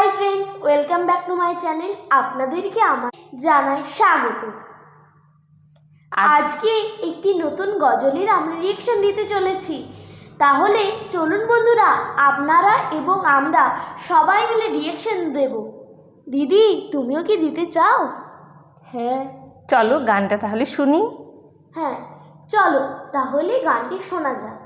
Hi friends, welcome back to my channel. আপনাদেরকে আমার জানাই স্বাগত। আজকে একটি নতুন গজলের আমরা রিয়েকশন দিতে চলেছি। তাহলে চলুন বন্ধুরা, আপনারা এবং আমরা সবাই মিলে রিয়েকশন দেব। দিদি, তুমিও কি দিতে চাও? হ্যাঁ, চলো গানটা তাহলে শুনি। হ্যাঁ চলো, তাহলে গানটি শোনা যাক।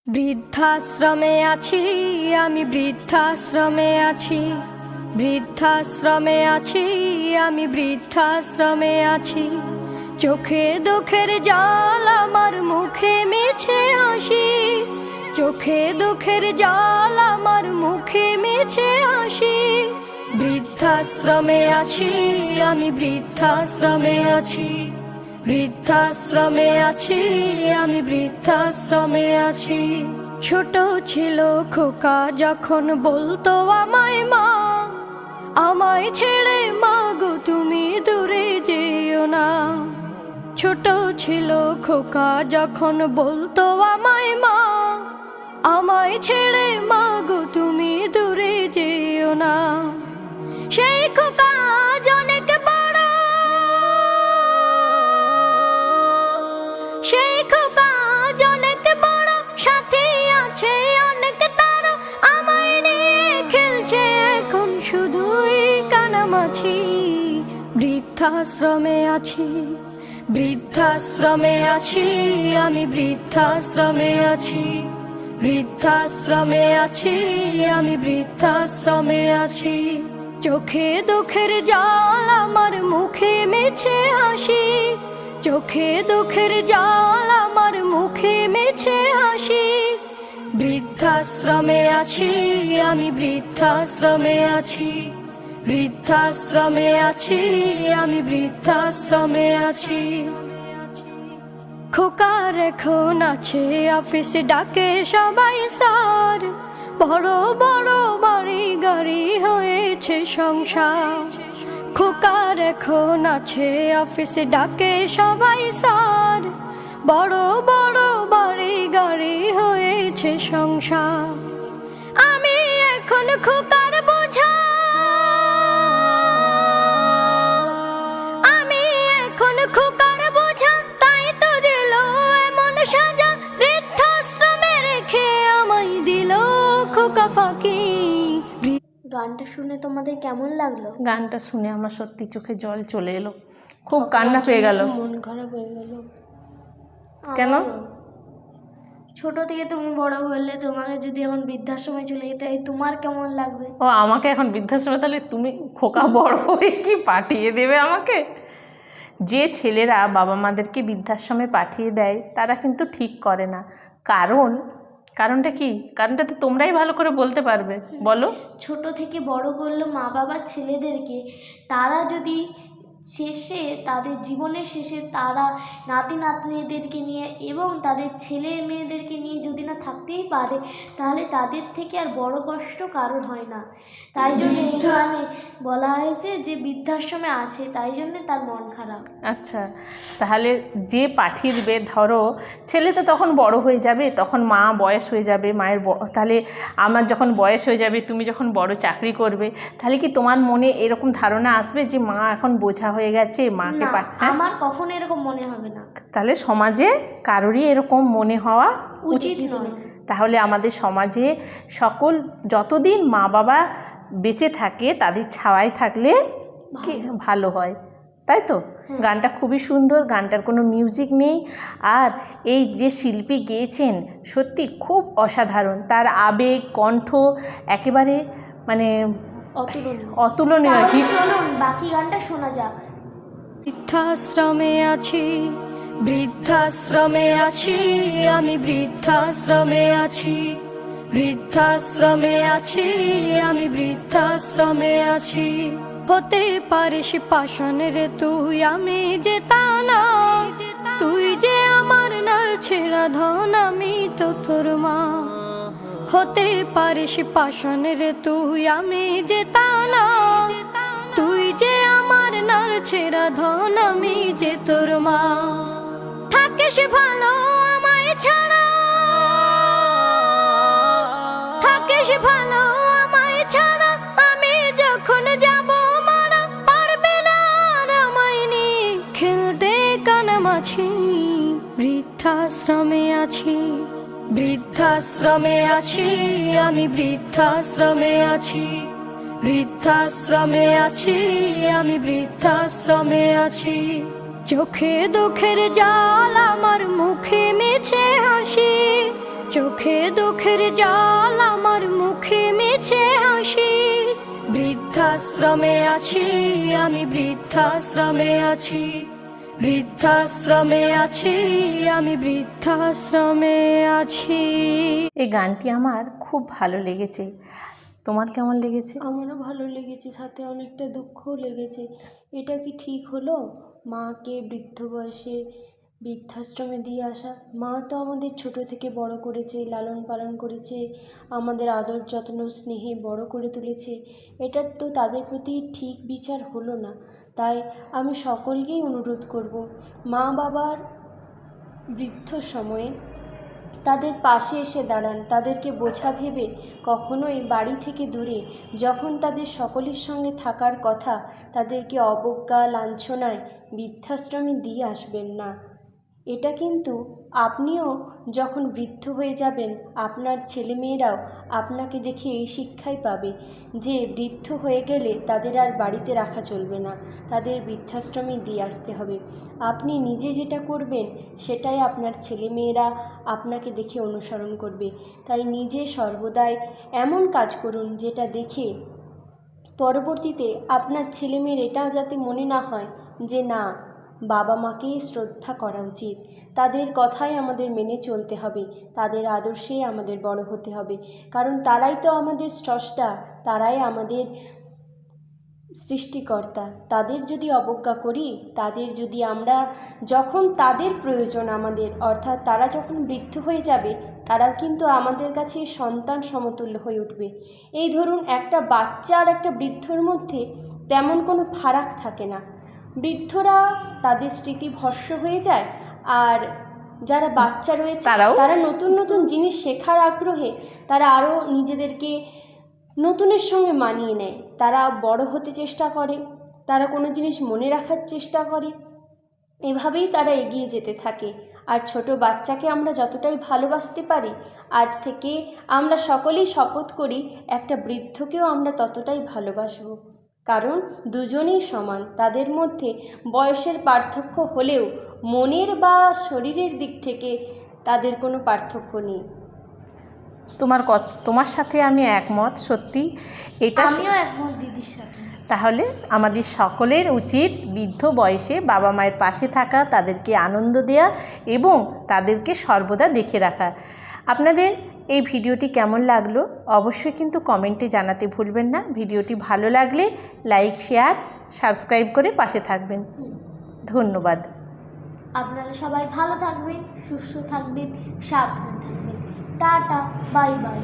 বৃদ্ধাশ্রমে আছি আমি, বৃদ্ধাশ্রমে আছি, বৃদ্ধাশ্রমে আছি আমি, বৃদ্ধাশ্রমে আছি। চোখে দুঃখের জল আমার, মুখে মিছে হাসি, চোখে দুঃখের জল আমার, মুখে মিছে হাসি। বৃদ্ধাশ্রমে আছি আমি, বৃদ্ধাশ্রমে আছি, বৃদ্ধাশ্রমে আছি আমি, বৃদ্ধাশ্রমে আছি। ছোট ছিল খোকা যখন বলতো আমায় মা, আমায় ছেড়ে মা গো তুমি দূরে যেও না। ছোট ছিল খোকা যখন বলতো আমায় মা, আমায় ছেড়ে মা গো তুমি দূরে যেও না। সেই খোকা অনেক বড়, সেই খোকা অনেক বড়, সাথে আছে অনেক তার, আমায় নিয়ে খেলছে এখন শুধুই কানামাছি। বৃদ্ধাশ্রমে আছি, বৃদ্ধাশ্রমে আছি আমি, বৃদ্ধাশ্রমে আছি, বৃদ্ধাশ্রমে আছি আমি, বৃদ্ধাশ্রমে আছি। চোখে দুঃখের জল আমার, মুখে মিছে হাসি, চোখে দুঃখের জল আমার, মুখে মিছে হাসি। বৃদ্ধাশ্রমে আছি আমি, বৃদ্ধাশ্রমে আছি, বৃদ্ধাশ্রমে আছি আমি, বৃদ্ধাশ্রমে আছি। খোকার এখন আছে অফিসে, ডাকে সবাই স্যার, বড় বড় বাড়ি গাড়ি হয়েছে সংসার। খোকার এখন আছে অফিসে, ডাকে সবাই স্যার, বড় বড় বাড়ি গাড়ি হয়েছে সংসার। আমি এখন খোকার বোঝা, আমি এখন খোকার বোঝা, তাই তো দিল এমন সাজা, বৃদ্ধাশ্রমে রেখে আমায় দিল খোকা ফাঁকি। গানটা শুনে তোমাদের কেমন লাগলো? গানটা শুনে আমার সত্যি চোখে জল চলে এলো, খুব কান্না পেয়ে গেল। মন খারাপ হয়ে গেল। কেন? ছোট থেকে তুমি বড় হলে, তোমাকে যদি এখন বৃদ্ধাশ্রমে চলে যেতে হয়, তোমার কেমন লাগবে? ও, আমাকে এখন বৃদ্ধাশ্রমে, তাহলে তুমি খোকা বড় হয়ে কি পাঠিয়ে দেবে আমাকে? যে ছেলেরা বাবা মাদেরকে বৃদ্ধাশ্রমে পাঠিয়ে দেয় তারা কিন্তু ঠিক করে না। কারণটা কি? কারণটা তো তোমরাই ভালো করে বলতে পারবে, বলো। ছোট থেকে বড় করলো মা বাবা ছেলেদেরকে, তারা যদি শেষে, তাদের জীবনের শেষে তারা নাতি নাতনিদেরকে নিয়ে এবং তাদের ছেলে মেয়েদেরকে নিয়ে যদি না থাকতেই পারে, তাহলে তাদের থেকে আর বড় কষ্ট কারোর হয় না। তাই জন্য এখানে বলা হয়েছে যে বৃদ্ধাশ্রমে আছে, তাই জন্য তার মন খারাপ। আচ্ছা, তাহলে যে পাঠিয়ে দেবে, ধরো ছেলে তো তখন বড় হয়ে যাবে, তখন মা বয়স হয়ে যাবে, মায়ের তাহলে আমার যখন বয়স হয়ে যাবে, তুমি যখন বড় চাকরি করবে, তাহলে কি তোমার মনে এরকম ধারণা আসবে যে মা এখন বোঝা হয়ে গেছে, মাকে আমার কখনো এরকম মনে হবে না। তাহলে সমাজে কারোরই এরকম মনে হওয়া উচিত নয়। তাহলে আমাদের সমাজে সকল যতদিন মা বাবা বেঁচে থাকে তাদের ছাওয়ায় থাকলে কি ভালো হয়, তাই তো? গানটা খুবই সুন্দর, গানটার কোনো মিউজিক নেই, আর এই যে শিল্পী গেয়েছেন সত্যি খুব অসাধারণ, তার আবেগ কণ্ঠ একেবারে মানে অতুলনীয়। চলুন বাকি গানটা শোনা যাক। বৃদ্ধাশ্রমে আছি, বৃদ্ধাশ্রমে আছি আমি, বৃদ্ধাশ্রমে আছি, বৃদ্ধাশ্রমে আছি আমি, বৃদ্ধাশ্রমে আছি। হতে পারিস পাষাণের তুই, আমি যে তা না, তুই যে আমার নার ছেঁড়া ধন, আমি তো তোর মা। হতে পারিস পাষাণের তুই, আমি যে তা না, তুই যে আমার ছেঁড়া ধন আমি যে তোর মা। থাকিস ভালো আমায় ছাড়া, থাকিস ভালো আমায় ছাড়া, আমি যখন যাব মারা পারবে না আর আমায় নিয়ে খেলতে কানামাছি। বৃদ্ধাশ্রমে আছি, বৃদ্ধাশ্রমে আছি, আমি বৃদ্ধাশ্রমে আছি, বৃদ্ধাশ্রমে আছি, আমি বৃদ্ধাশ্রমে আছি। চোখে দুঃখের জল আমার মুখে মিছে হাসি, চোখে দুঃখের জল আমার মুখে মিছে হাসি। বৃদ্ধাশ্রমে আছি, আমি বৃদ্ধাশ্রমে আছি, বৃদ্ধাশ্রমে আছি, আমি বৃদ্ধাশ্রমে আছি। এই গানটি আমার খুব ভালো লেগেছে। তোমার কেমন লেগেছে? আমারও ভালো লেগেছে, সাথে অনেকটা দুঃখও লেগেছে। এটা কি ঠিক হলো মাকে বৃদ্ধ বয়সে বৃদ্ধাশ্রমে দিয়ে আসা? মা তো আমাদের ছোট থেকে বড় করেছে, লালন পালন করেছে, আমাদের আদর যত্ন স্নেহে বড় করে তুলেছে। এটা তো তাদের প্রতি ঠিক বিচার হলো না। তাই আমি সকলকেই অনুরোধ করব, মা বাবার বৃদ্ধ সময়ে তাদের পাশে এসে দাঁড়ান, তাদেরকে বোঝা ভেবে কখনোই বাড়ি থেকে দূরে যখন তাদের সকলের সঙ্গে থাকার কথা তাদেরকে অবজ্ঞা লাঞ্ছনায় বৃদ্ধাশ্রমে দিয়ে আসবেন না। এটা কিন্তু আপনিও যখন বৃদ্ধ হয়ে যাবেন, আপনার ছেলেমেয়েরাও আপনাকে দেখে এই শিক্ষাই পাবে যে বৃদ্ধ হয়ে গেলে তাদের আর বাড়িতে রাখা চলবে না, তাদের বৃদ্ধাশ্রমে দিয়ে আসতে হবে। আপনি নিজে যেটা করবেন সেটাই আপনার ছেলেমেয়েরা আপনাকে দেখে অনুসরণ করবে। তাই নিজে সর্বদাই এমন কাজ করুন যেটা দেখে পরবর্তীতে আপনার ছেলেমেয়ের এটাও যাতে মনে না হয় যে না, বাবা মাকে শ্রদ্ধা করা উচিত, তাদের কথাই আমাদের মেনে চলতে হবে, তাদের আদর্শে আমাদের বড় হতে হবে। কারণ তারাই তো আমাদের স্রষ্টা, তারাই আমাদের সৃষ্টিকর্তা। তাদের যদি অবজ্ঞা করি, তাদের যদি আমরা যখন তাদের প্রয়োজন আমাদের, অর্থাৎ তারা যখন বৃদ্ধ হয়ে যাবে, তারাও কিন্তু আমাদের কাছে সন্তান সমতুল্য হয়ে উঠবে। এই ধরুন, একটা বাচ্চা আর একটা বৃদ্ধর মধ্যে তেমন কোনো ফারাক থাকে না। বৃদ্ধরা তাদের স্মৃতি ভস্ম হয়ে যায়, আর যারা বাচ্চা রয়েছে তারা নতুন নতুন জিনিস শেখার আগ্রহে তারা আরও নিজেদেরকে নতুনের সঙ্গে মানিয়ে নেয়, তারা বড় হতে চেষ্টা করে, তারা কোনো জিনিস মনে রাখার চেষ্টা করে, এভাবেই তারা এগিয়ে যেতে থাকে। আর ছোট বাচ্চাকে আমরা যতটাই ভালোবাসতে পারি, আজ থেকে আমরা সকলেই শপথ করি একটা বৃদ্ধকেও আমরা ততটাই ভালোবাসব। কারণ দুজনেই সমান, তাদের মধ্যে বয়সের পার্থক্য হলেও মনের বা শরীরের দিক থেকে তাদের কোনো পার্থক্য নেই। তোমার সাথে আমি একমত, সত্যি এটা আমিও একমত দিদির সাথে। তাহলে আমাদের সকলের উচিত বৃদ্ধ বয়সে বাবা মায়ের পাশে থাকা, তাদেরকে আনন্দ দেওয়া এবং তাদেরকে সর্বদা দেখে রাখা। আপনাদের এই ভিডিওটি কেমন লাগলো অবশ্যই কিন্তু কমেন্টে জানাতে ভুলবেন না। ভিডিওটি ভালো লাগলে লাইক, শেয়ার, সাবস্ক্রাইব করে পাশে থাকবেন। ধন্যবাদ। আপনারা সবাই ভালো থাকবেন, সুস্থ থাকবেন, সাবধানে থাকবেন। Tata, bye bye.